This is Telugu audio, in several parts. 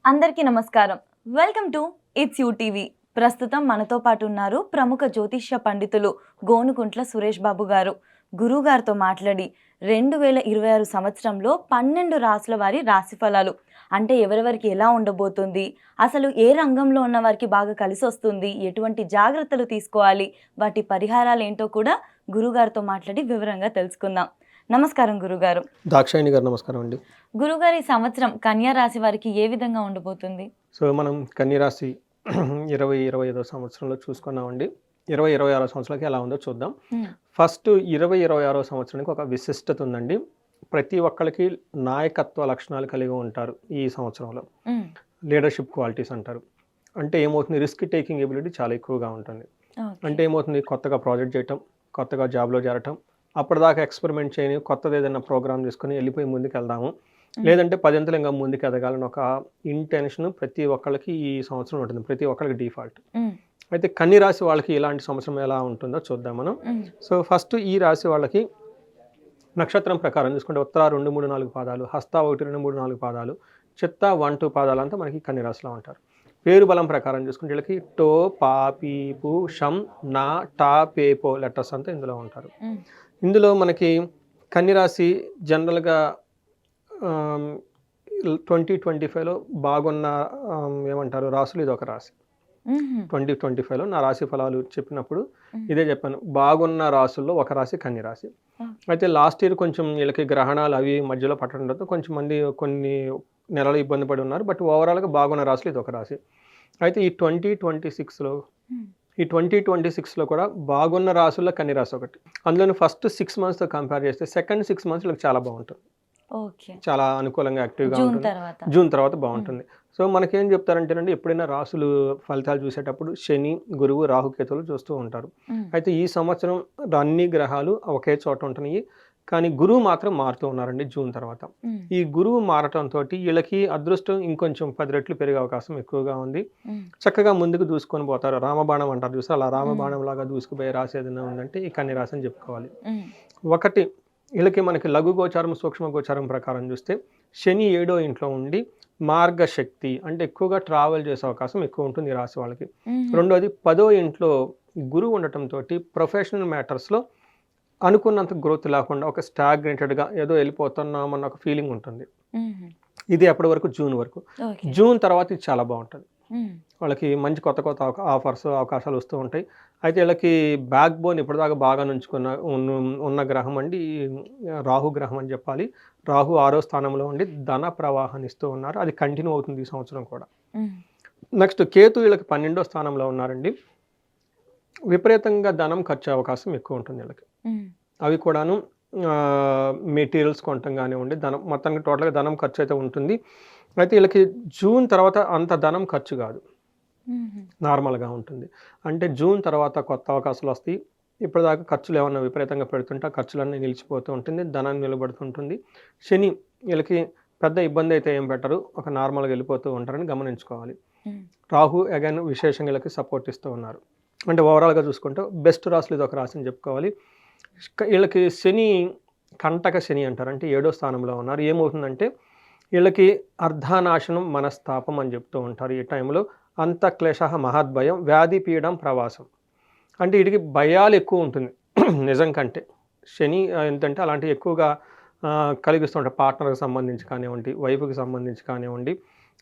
అందరికీ నమస్కారం. Welcome to it's you TV. ప్రస్తుతం మనతో పాటు ఉన్నారు ప్రముఖ జ్యోతిష్య పండితులు గోనుకుంట్ల సురేష్ బాబు గారు. గురువుగారితో మాట్లాడి 2026 సంవత్సరంలో 12 రాసుల వారి రాశి ఫలాలు అంటే ఎవరెవరికి ఎలా ఉండబోతుంది, అసలు ఏ రంగంలో ఉన్న వారికి బాగా కలిసి వస్తుంది, ఎటువంటి జాగ్రత్తలు తీసుకోవాలి, వాటి పరిహారాలు ఏంటో కూడా గురువుగారితో మాట్లాడి వివరంగా తెలుసుకుందాం. నమస్కారం గురుగారు. దాక్షాయణి గారు నమస్కారం అండి. గురుగారి ఈ సంవత్సరం కన్యా రాశి వారికి ఏ విధంగా ఉండబోతుంది? సో మనం కన్య రాశి 2025 సంవత్సరంలో చూసుకున్నామండి. 2026 సంవత్సరాలకి ఎలా ఉందో చూద్దాం. ఫస్ట్ 2026 సంవత్సరానికి ఒక విశిష్టత ఉందండి. ప్రతి ఒక్కరికి నాయకత్వ లక్షణాలు కలిగి ఉంటారు ఈ సంవత్సరంలో. లీడర్షిప్ క్వాలిటీస్ అంటారు. అంటే ఏమవుతుంది, రిస్క్ టేకింగ్ ఎబిలిటీ చాలా ఎక్కువగా ఉంటుంది. అంటే ఏమవుతుంది, కొత్తగా ప్రాజెక్ట్ చేయటం, కొత్తగా జాబ్లో చేరటం, అప్పటిదాకా ఎక్స్పెరిమెంట్ చేయని కొత్తది ఏదైనా ప్రోగ్రామ్ తీసుకొని వెళ్ళిపోయి ముందుకు వెళ్దాము, లేదంటే 10 అంతలు ఇంకా ముందుకు ఎదగాలని ఒక ఇంటెన్షన్ ప్రతి ఒక్కళ్ళకి ఈ సంవత్సరం ఉంటుంది. ప్రతి ఒక్కళ్ళకి డిఫాల్ట్. అయితే కన్య రాశి వాళ్ళకి ఇలాంటి సంవత్సరం ఎలా ఉంటుందో చూద్దాం మనం. సో ఫస్ట్ ఈ రాశి వాళ్ళకి నక్షత్రం ప్రకారం చూసుకుంటే ఉత్తర 2, 3, 4 పాదాలు, హస్త 1, 2, 3, 4 పాదాలు, చిత్త 1, 2 పాదాలు అంతా మనకి కన్య రాశిలో ఉంటారు. పేరు బలం ప్రకారం చూసుకుంటే వీళ్ళకి టో, పా, పీ, పు, షం, నా, టా, పే, పో లెటర్స్ అంతా ఇందులో ఉంటారు. ఇందులో మనకి కన్యరాశి జనరల్గా 2025లో బాగున్న ఏమంటారు రాశులు ఇది ఒక రాశి. 2025లో నా రాశి ఫలాలు చెప్పినప్పుడు ఇదే చెప్పాను, బాగున్న రాశుల్లో ఒక రాశి కన్యరాశి. అయితే లాస్ట్ ఇయర్ కొంచెం వీళ్ళకి గ్రహణాలు అవి మధ్యలో పట్టడంతో కొంచెం మంది కొన్ని నెలలు ఇబ్బంది పడి ఉన్నారు. బట్ ఓవరాల్గా బాగున్న రాశులు ఇది ఒక రాశి. అయితే ఈ 2026లో కూడా బాగున్న రాశుల్లో కన్య రాశి ఒకటి. అందులోని ఫస్ట్ 6 మంత్స్తో కంపేర్ చేస్తే సెకండ్ 6 మంత్స్ వీళ్ళకి చాలా బాగుంటుంది. చాలా అనుకూలంగా యాక్టివ్గా ఉంటుంది. జూన్ తర్వాత బాగుంటుంది. సో మనకేం చెప్తారంటేనండి, ఎప్పుడైనా రాసులు ఫలితాలు చూసేటప్పుడు శని, గురువు, రాహుకేతువులు చూస్తూ ఉంటారు. అయితే ఈ సంవత్సరం అన్ని గ్రహాలు ఒకే చోట ఉంటున్నాయి, కానీ గురువు మాత్రం మారుతూ ఉన్నారండి జూన్ తర్వాత. ఈ గురువు మారటంతో వీళ్ళకి అదృష్టం ఇంకొంచెం 10 రెట్లు పెరిగే అవకాశం ఎక్కువగా ఉంది. చక్కగా ముందుకు దూసుకొని పోతారు. రామబాణం అంటారు చూస్తే అలా రామబాణం లాగా దూసుకుపోయే రాశి ఏదైనా ఉందంటే ఈ కన్య రాశి అని చెప్పుకోవాలి. ఒకటి, వీళ్ళకి మనకి లఘు గోచారం, సూక్ష్మ గోచారం ప్రకారం చూస్తే శని 7వ ఇంట్లో ఉండి మార్గశక్తి అంటే ఎక్కువగా ట్రావెల్ చేసే అవకాశం ఎక్కువ ఉంటుంది ఈ రాశి వాళ్ళకి. రెండోది 10వ ఇంట్లో గురువు ఉండటంతో ప్రొఫెషనల్ మ్యాటర్స్లో అనుకున్నంత గ్రోత్ లేకుండా ఒక స్టాగ్నేటెడ్గా ఏదో వెళ్ళిపోతున్నామన్న ఒక ఫీలింగ్ ఉంటుంది. ఇది అప్పటి వరకు జూన్ వరకు. జూన్ తర్వాత ఇది చాలా బాగుంటుంది. వాళ్ళకి మంచి కొత్త కొత్త అవకాశాలు వస్తూ ఉంటాయి. అయితే వీళ్ళకి బ్యాక్ బోన్ ఇప్పటిదాకా బాగా నుంచుకున్న ఉన్న గ్రహం అండి రాహు గ్రహం అని చెప్పాలి. రాహు 6వ స్థానంలో ఉండి ధన ప్రవాహాన్ని ఇస్తూ ఉన్నారు. అది కంటిన్యూ అవుతుంది ఈ సంవత్సరం కూడా. నెక్స్ట్ కేతు వీళ్ళకి 12వ స్థానంలో ఉన్నారండి. విపరీతంగా ధనం ఖర్చు అవకాశం ఎక్కువ ఉంటుంది వీళ్ళకి. అవి కూడాను మెటీరియల్స్ కొనటం కానివ్వండి, ధనం మొత్తానికి టోటల్గా ధనం ఖర్చు అయితే ఉంటుంది. అయితే వీళ్ళకి జూన్ తర్వాత అంత ధనం ఖర్చు కాదు, నార్మల్గా ఉంటుంది. అంటే జూన్ తర్వాత కొత్త అవకాశాలు వస్తాయి. ఇప్పటిదాకా ఖర్చులు ఏమన్నా విపరీతంగా పెడుతుంటే ఆ ఖర్చులన్నీ నిలిచిపోతూ ఉంటుంది, ధనాన్ని నిలబడుతుంటుంది. శని వీళ్ళకి పెద్ద ఇబ్బంది అయితే ఏం పెట్టరు, ఒక నార్మల్గా వెళ్ళిపోతూ ఉంటారని గమనించుకోవాలి. రాహు అగైన్ విశేషంగా వీళ్ళకి సపోర్ట్ ఇస్తూ ఉన్నారు. అంటే ఓవరాల్గా చూసుకుంటే బెస్ట్ రాశులు ఇది ఒక రాశి అని చెప్పుకోవాలి. వీళ్ళకి శని కంటక శని అంటారు, అంటే 7వ స్థానంలో ఉన్నారు. ఏమవుతుందంటే వీళ్ళకి అర్ధానాశనం, మనస్తాపం అని చెప్తూ ఉంటారు. ఈ టైంలో అంత క్లేశ మహద్భయం, వ్యాధి పీడం, ప్రవాసం. అంటే వీటికి భయాలు ఎక్కువ ఉంటుంది నిజం కంటే. శని ఏంటంటే అలాంటివి ఎక్కువగా కలిగిస్తూ ఉంటారు. పార్ట్నర్కి సంబంధించి కానివ్వండి, వైఫ్కి సంబంధించి కానివ్వండి,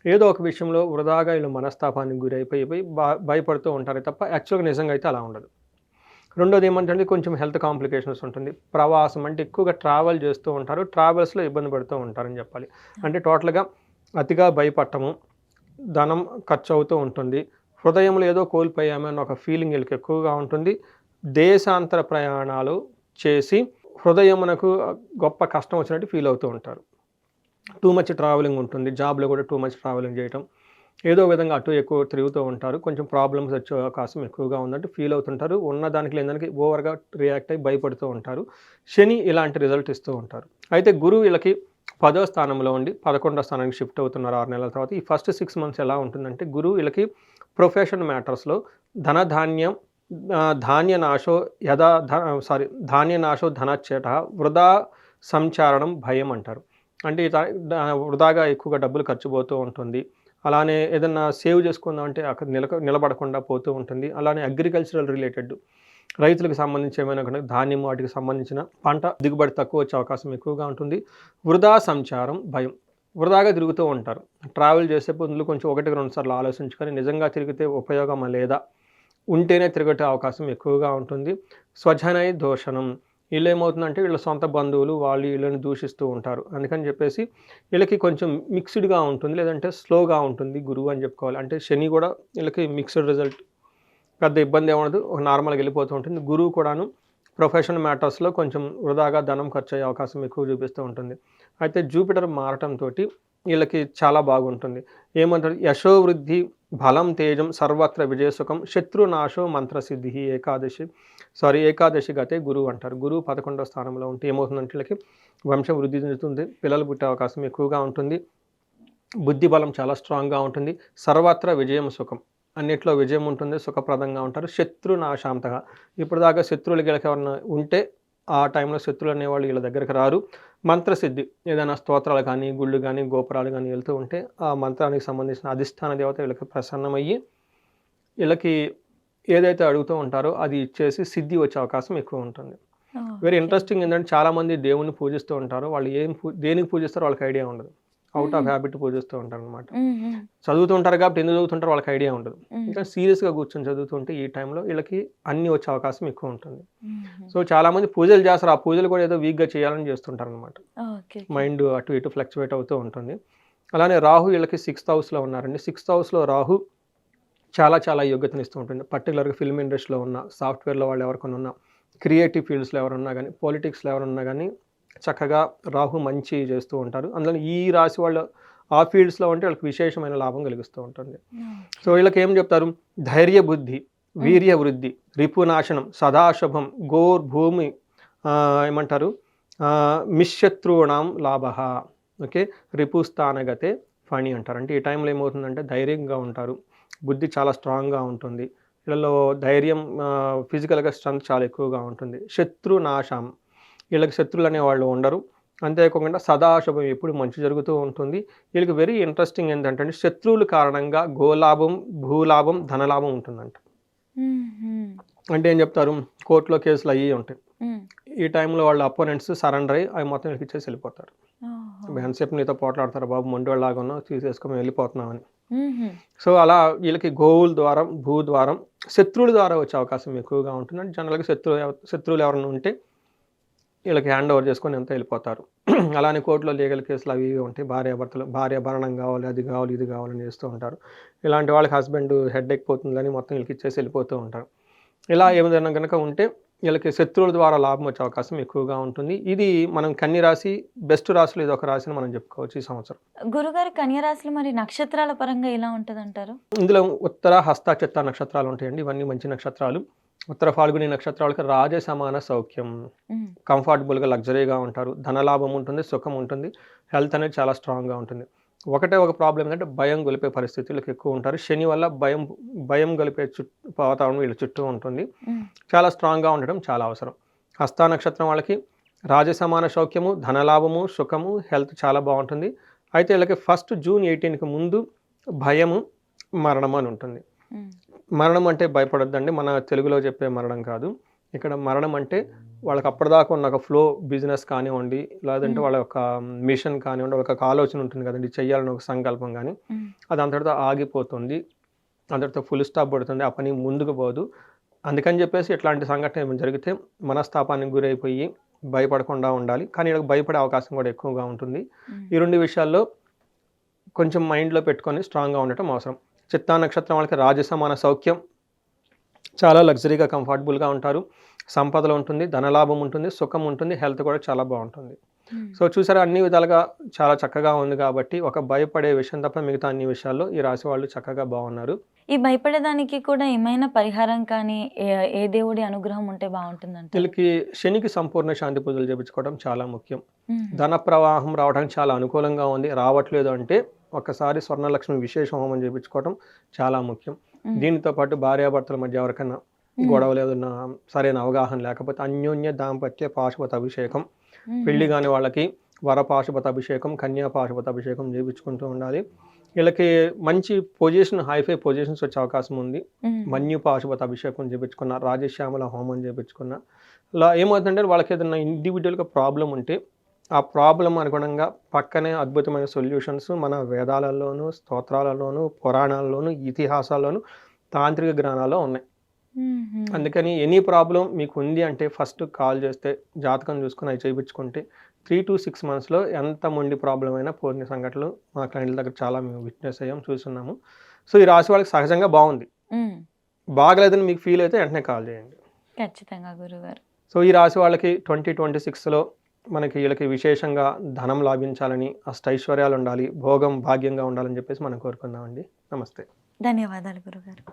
ఏదో ఒక విషయంలో వృధాగా వీళ్ళు మనస్తాపానికి గురైపోయి భయపడుతూ ఉంటారు తప్ప యాక్చువల్గా నిజంగా అయితే అలా ఉండదు. రెండోది ఏమంటే కొంచెం హెల్త్ కాంప్లికేషన్స్ ఉంటుంది. ప్రవాసం అంటే ఎక్కువగా ట్రావెల్ చేస్తూ ఉంటారు, ట్రావెల్స్లో ఇబ్బంది పడుతూ ఉంటారని చెప్పాలి. అంటే టోటల్గా అతిగా భయపడటము, ధనం ఖర్చు అవుతూ ఉంటుంది, హృదయంలో ఏదో కోల్పోయామని ఒక ఫీలింగ్ వీళ్ళకి ఎక్కువగా ఉంటుంది. దేశాంతర ప్రయాణాలు చేసి హృదయమునకు గొప్ప కష్టం వచ్చినట్టు ఫీల్ అవుతూ ఉంటారు. టూ మచ్ ట్రావెలింగ్ ఉంటుంది, జాబ్లో కూడా టూ మచ్ ట్రావెలింగ్ చేయటం, ఏదో విధంగా అటు ఎక్కువ తిరుగుతూ ఉంటారు, కొంచెం ప్రాబ్లమ్స్ వచ్చే అవకాశం ఎక్కువగా ఉందంటే ఫీల్ అవుతుంటారు. ఉన్నదానికి లేదానికి ఓవర్గా రియాక్ట్ అయ్యి భయపడుతూ ఉంటారు. శని ఇలాంటి రిజల్ట్ ఇస్తూ ఉంటారు. అయితే గురువు వీళ్ళకి 10వ స్థానంలో ఉండి 11వ స్థానానికి షిఫ్ట్ అవుతున్నారు 6 నెలల తర్వాత. ఈ ఫస్ట్ 6 మంత్స్ ఎలా ఉంటుందంటే గురువు వీళ్ళకి ప్రొఫెషన్ మ్యాటర్స్లో ధాన్యం ధాన్యనాశో ధాన్యనాశో ధనచ్చేట వృధా సంచారణం భయం అంటారు. అంటే వృధాగా ఎక్కువగా డబ్బులు ఖర్చు పోతూ ఉంటుంది. అలానే ఏదన్నా సేవ్ చేసుకుందాం అంటే అక్కడ నిలబడకుండా పోతూ ఉంటుంది. అలానే అగ్రికల్చరల్ రిలేటెడ్ రైతులకు సంబంధించి ఏమైనా కనుక ధాన్యం వాటికి సంబంధించిన పంట దిగుబడి తక్కువ వచ్చే అవకాశం ఎక్కువగా ఉంటుంది. వృధా సంచారం, భయం. వృధాగా తిరుగుతూ ఉంటారు. ట్రావెల్ చేసే ముందు కొంచెం 1-2 సార్లు ఆలోచించుకొని నిజంగా తిరిగితే ఉపయోగమా లేదా? ఉంటేనే తిరగటే అవకాశం ఎక్కువగా ఉంటుంది. స్వజనై దూషణం. వీళ్ళేమవుతుందంటే వీళ్ళ సొంత బంధువులు వాళ్ళు వీళ్ళని దూషిస్తూ ఉంటారు. అందుకని చెప్పేసి వీళ్ళకి కొంచెం మిక్స్డ్‌గా ఉంటుంది. లేదంటే స్లోగా ఉంటుంది గురువు అని చెప్పుకోవాలి. అంటే శని కూడా వీళ్ళకి మిక్స్డ్ రిజల్ట్. పెద్ద ఇబ్బంది ఏముండదు. ఒక నార్మల్‌గా వెళ్ళిపోతూ ఉంటుంది. గురువు కూడాను ప్రొఫెషనల్ మ్యాటర్స్‌లో కొంచెం వృధాగా ధనం ఖర్చయ్యే అవకాశం ఎక్కువ చూపిస్తూ ఉంటుంది. అయితే జూపిటర్ మారటంతోటి వీళ్ళకి చాలా బాగుంటుంది. ఏమంటారు? యశోవృద్ధి, బలం, తేజం, సర్వత్ర విజయసుఖం, శత్రునాశో మంత్రసిద్ధి. ఏకాదశి గతే గురువు అంటారు. గురువు 11వ స్థానంలో ఉంటే ఏమవుతుందంటే వీళ్ళకి వంశం వృద్ధి చెందుతుంది. పిల్లలు పుట్టే అవకాశం ఎక్కువగా ఉంటుంది. బుద్ధి బలం చాలా స్ట్రాంగ్గా ఉంటుంది. సర్వత్ర విజయం సుఖం. అన్నిట్లో విజయం ఉంటుంది. సుఖప్రదంగా ఉంటారు. శత్రునాశాంతగా. ఇప్పుడు దాకా శత్రువులు గెలక ఎవరన్నా ఉంటే ఆ టైంలో శత్రువులు అనేవాళ్ళు వీళ్ళ దగ్గరికి రారు. మంత్రసిద్ధి. ఏదైనా స్తోత్రాలు కానీ, గుళ్ళు కానీ, గోపురాలు కానీ వెళ్తూ ఉంటే ఆ మంత్రానికి సంబంధించిన అధిష్టాన దేవత వీళ్ళకి ప్రసన్నమయ్యి వీళ్ళకి ఏదైతే అడుగుతూ ఉంటారో అది ఇచ్చేసి సిద్ధి వచ్చే అవకాశం ఎక్కువ ఉంటుంది. వెరీ ఇంట్రెస్టింగ్ ఏంటంటే చాలామంది దేవుణ్ణి పూజిస్తూ ఉంటారు. వాళ్ళు దేనికి పూజిస్తారో వాళ్ళకి ఐడియా ఉండదు. అవుట్ ఆఫ్ హ్యాబిట్ పూజిస్తూ ఉంటారు అనమాట. చదువుతూ ఉంటారు కాబట్టి ఎందుకు చదువుతుంటారో వాళ్ళకి ఐడియా ఉండదు. ఇంకా సీరియస్గా కూర్చొని చదువుతుంటే ఈ టైంలో వీళ్ళకి అన్నీ వచ్చే అవకాశం ఎక్కువ ఉంటుంది. సో చాలామంది పూజలు చేస్తారు. ఆ పూజలు కూడా ఏదో వీక్గా చేయాలని చేస్తుంటారు అనమాట. మైండ్ అటు ఇటు ఫ్లక్చువేట్ అవుతూ ఉంటుంది. అలానే రాహు వీళ్ళకి 6th హౌస్లో ఉన్నారండి. 6th హౌస్లో రాహు చాలా చాలా యోగ్యతనిస్తూ ఉంటుంది. పర్టికులర్గా ఫిల్మ్ ఇండస్ట్రీలో ఉన్న, సాఫ్ట్వేర్లో వాళ్ళు ఎవరికైనా ఉన్నా, క్రియేటివ్ ఫీల్డ్స్లో ఎవరున్నా కానీ, పాలిటిక్స్లో ఎవరున్నా కానీ చక్కగా రాహు మంచి చేస్తూ ఉంటారు. అందులో ఈ రాశి వాళ్ళు ఆ ఫీల్డ్స్లో ఉంటే వాళ్ళకి విశేషమైన లాభం కలిగిస్తూ ఉంటుంది. సో వీళ్ళకి ఏం చెప్తారు? ధైర్య బుద్ధి, వీర్య వృద్ధి, రిపునాశనం, సదాశుభం, భూమి ఏమంటారు? మిశ్శత్రువుణాం లాభ. ఓకే, రిపుస్థానగతే ఫణి అంటారు. అంటే ఈ టైంలో ఏమవుతుందంటే ధైర్యంగా ఉంటారు. బుద్ధి చాలా స్ట్రాంగ్గా ఉంటుంది. వీళ్ళలో ధైర్యం, ఫిజికల్గా స్ట్రెంత్ చాలా ఎక్కువగా ఉంటుంది. శత్రునాశం. వీళ్ళకి శత్రువులు అనేవాళ్ళు ఉండరు. అంతేకాకుండా సదాశుభం, ఎప్పుడు మంచి జరుగుతూ ఉంటుంది. వీళ్ళకి వెరీ ఇంట్రెస్టింగ్ ఏంటంటే శత్రువుల కారణంగా గోలాభం, భూలాభం, ధనలాభం ఉంటుందంట. అంటే ఏం చెప్తారు? కోర్టులో కేసులు అయ్యి ఉంటాయి. ఈ టైంలో వాళ్ళ అపోనెంట్స్ సరెండర్ అయ్యి అవి మొత్తం వీళ్ళకి ఇచ్చేసి వెళ్ళిపోతారు. ఎంతసేపు నీతో పోట్లాడతారు బాబు, మొండివాళ్ళలాగా ఉన్నావు, తీసేసుకొని వెళ్ళిపోతున్నామని. సో అలా వీళ్ళకి గోవుల ద్వారం, భూ ద్వారం, శత్రువుల ద్వారా వచ్చే అవకాశం ఎక్కువగా ఉంటుంది. అంటే జనరల్గా శత్రువులు ఎవరైనా ఉంటే వీళ్ళకి హ్యాండ్ ఓవర్ చేసుకొని ఎంత వెళ్ళిపోతారు. అలానే కోర్టులో లీగల్ కేసులు అవి ఉంటాయి. భార్య భరణం కావాలి, అది కావాలి, ఇది కావాలని చేస్తూ ఉంటారు. ఇలాంటి వాళ్ళకి హస్బెండ్ హెడ్ ఎక్కిపోతుందని మొత్తం వీళ్ళకి ఇచ్చేసి వెళ్ళిపోతూ ఉంటారు. ఇలా ఏమైనా కనుక ఉంటే వీళ్ళకి శత్రువుల ద్వారా లాభం వచ్చే అవకాశం ఎక్కువగా ఉంటుంది. ఇది మనం కన్య రాశి బెస్ట్ రాశులు ఇది ఒక రాశిని మనం చెప్పుకోవచ్చు ఈ సంవత్సరం. గురుగారు, కన్య రాశిలో మరి నక్షత్రాల పరంగా ఎలా ఉంటుంది అంటారు? ఇందులో ఉత్తర, హస్త, చిత్త నక్షత్రాలు ఉంటాయండి. ఇవన్నీ మంచి నక్షత్రాలు. ఉత్తర ఫాల్గుని నక్షత్రాలకు రాజ సమాన సౌఖ్యం, కంఫర్టబుల్గా లగ్జరీగా ఉంటారు. ధనలాభం ఉంటుంది, సుఖం ఉంటుంది, హెల్త్ అనేది చాలా స్ట్రాంగ్గా ఉంటుంది. ఒక ప్రాబ్లం ఏంటంటే భయం గొలిపే పరిస్థితులకు ఎక్కువ ఉంటారు. శని వల్ల భయం గొలిపే వాతావరణం వీళ్ళ చుట్టూ ఉంటుంది. చాలా స్ట్రాంగ్గా ఉండడం చాలా అవసరం. హస్త నక్షత్రం వాళ్ళకి రాజసమాన సౌఖ్యము, ధనలాభము, సుఖము, హెల్త్ చాలా బాగుంటుంది. అయితే వీళ్ళకి 1 జూన్ 18కి ముందు భయము, మరణం అని ఉంటుంది. మరణం అంటే భయపడొద్దండి, మన తెలుగులో చెప్పే మరణం కాదు. ఇక్కడ మరణం అంటే వాళ్ళకి అప్పటిదాకా ఉన్న ఒక ఫ్లో, బిజినెస్ కానివ్వండి, లేదంటే వాళ్ళ యొక్క మిషన్ కానివ్వండి, ఒక ఆలోచన ఉంటుంది కదండి, చెయ్యాలని ఒక సంకల్పం కానీ, అది అంతటితో ఆగిపోతుంది, అంతటితో ఫుల్ స్టాప్ పడుతుంది, ఆ పని ముందుకు పోదు. అందుకని చెప్పేసి ఇట్లాంటి సంఘటన ఏమైనా జరిగితే మనస్తాపానికి గురైపోయి భయపడకుండా ఉండాలి. కానీ వీళ్ళకి భయపడే అవకాశం కూడా ఎక్కువగా ఉంటుంది. ఈ 2 విషయాల్లో కొంచెం మైండ్లో పెట్టుకొని స్ట్రాంగ్గా ఉండటం అవసరం. చిత్తా నక్షత్రం వాళ్ళకి రాజసమాన సౌఖ్యం, చాలా లగ్జరీగా కంఫర్టబుల్గా ఉంటారు. సంపదలు ఉంటుంది, ధనలాభం ఉంటుంది, సుఖం ఉంటుంది, హెల్త్ కూడా చాలా బాగుంటుంది. సో చూసారా, అన్ని విధాలుగా చాలా చక్కగా ఉంది. కాబట్టి ఒక భయపడే విషయం తప్ప మిగతా అన్ని విషయాల్లో ఈ రాశి వాళ్ళు చక్కగా బాగున్నారు. ఈ భయపడేదానికి కూడా ఏమైనా పరిహారం కానీ ఏ దేవుడి అనుగ్రహం ఉంటే బాగుంటుందంటే? వీళ్ళకి శనికి సంపూర్ణ శాంతి పూజలు చేయించుకోవడం చాలా ముఖ్యం. ధన ప్రవాహం రావడానికి చాలా అనుకూలంగా ఉంది. రావట్లేదు అంటే ఒక్కసారి స్వర్ణలక్ష్మి విశేష హోమం చేయించుకోవడం చాలా ముఖ్యం. దీనితో పాటు భార్యాభర్తల మధ్య ఎవరికైనా గొడవలు ఏదన్నా సరైన అవగాహన లేకపోతే అన్యోన్య దాంపత్య పాశుపత అభిషేకం, పెళ్లి కాని వాళ్ళకి వర పాశుపత అభిషేకం, కన్యా పాశుపత అభిషేకం చేయించుకుంటూ ఉండాలి. వీళ్ళకి మంచి పొజిషన్, హైఫై పొజిషన్స్ వచ్చే అవకాశం ఉంది. మన్యు పాశుపత అభిషేకం చేయించుకున్న, రాజశ్యామల హోమం చేయించుకున్న, ఇలా ఏమవుతుందంటే వాళ్ళకి ఏదైనా ఇండివిజువల్గా ప్రాబ్లం ఉంటే ఆ ప్రాబ్లం అనుగుణంగా పక్కనే అద్భుతమైన సొల్యూషన్స్ మన వేదాలలోను, స్తోత్రాలలోను, పురాణాల్లోను, ఇతిహాసాల్లోను, తాంత్రిక గ్రంథాల్లో ఉన్నాయి. అందుకని ఎనీ ప్రాబ్లం మీకు ఉంది అంటే ఫస్ట్ కాల్ చేస్తే జాతకం చూసుకుని అవి చేయించుకుంటే 3 to 6 monthsలో ఎంత మొండి ప్రాబ్లం అయినా పోయిన సంఘటనలు మా క్లయింట్ల దగ్గర చాలా మేము విట్నెస్ అయ్యాం, చూస్తున్నాము. సో ఈ రాశి వాళ్ళకి సహజంగా బాగుంది. బాగలేదని మీకు ఫీల్ అయితే వెంటనే కాల్ చేయండి. ఖచ్చితంగా గురుగారు. సో ఈ రాశి వాళ్ళకి 2026లో మనకి వీళ్ళకి విశేషంగా ధనం లాభించాలని, అష్టైశ్వర్యాలు ఉండాలి, భోగం భాగ్యంగా ఉండాలని చెప్పేసి మనం కోరుకుందామండి. నమస్తే. ధన్యవాదాలు గురుగారు.